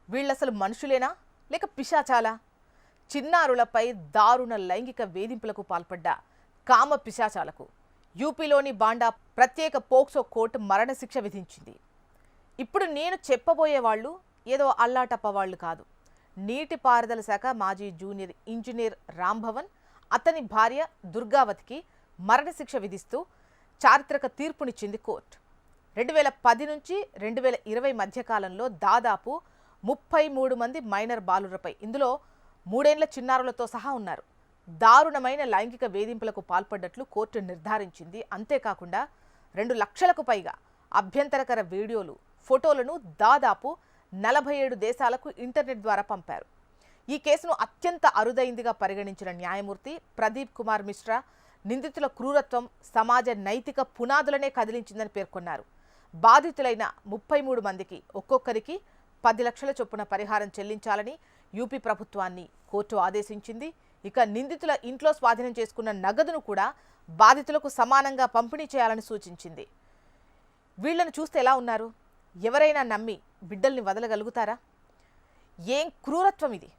వీళ్ళసలు మనుషులేనా లేక పిశాచాలా? చిన్నారులపై దారుణ లైంగిక వేధింపులకు పాల్పడ్డ కామ పిశాచాలకు యూపీలోని బాండా ప్రత్యేక పోక్సో కోర్టు మరణశిక్ష విధించింది. ఇప్పుడు నేను చెప్పబోయే వాళ్ళు ఏదో అల్లాటప్ప వాళ్ళు కాదు. నీటిపారుదల శాఖ మాజీ జూనియర్ ఇంజనీర్ రాంభవన్, అతని భార్య దుర్గావతికి మరణశిక్ష విధిస్తూ చారిత్రక తీర్పునిచ్చింది కోర్టు. 2010 నుంచి 2020 మధ్యకాలంలో దాదాపు 33 మంది మైనర్ బాలురపై, ఇందులో 3 ఏళ్ల చిన్నారులతో సహా ఉన్నారు, దారుణమైన లైంగిక వేధింపులకు పాల్పడ్డట్లు కోర్టు నిర్ధారించింది. అంతేకాకుండా 2 లక్షలకు పైగా అభ్యంతరకర వీడియోలు, ఫోటోలను దాదాపు 47 దేశాలకు ఇంటర్నెట్ ద్వారా పంపారు. ఈ కేసును అత్యంత అరుదైందిగా పరిగణించిన న్యాయమూర్తి ప్రదీప్ కుమార్ మిశ్రా నిందితుల క్రూరత్వం సమాజ నైతిక పునాదులనే కదిలించిందని పేర్కొన్నారు. బాధితులైన 33 మందికి ఒక్కొక్కరికి 10 లక్షల చొప్పున పరిహారం చెల్లించాలని యూపీ ప్రభుత్వాన్ని కోర్టు ఆదేశించింది. ఇక నిందితుల ఇంట్లో స్వాధీనం చేసుకున్న నగదును కూడా బాధితులకు సమానంగా పంపిణీ చేయాలని సూచించింది. వీళ్లను చూస్తే ఎలా ఉన్నారు? ఎవరైనా నమ్మి బిడ్డల్ని వదలగలుగుతారా? ఏం క్రూరత్వం ఇది!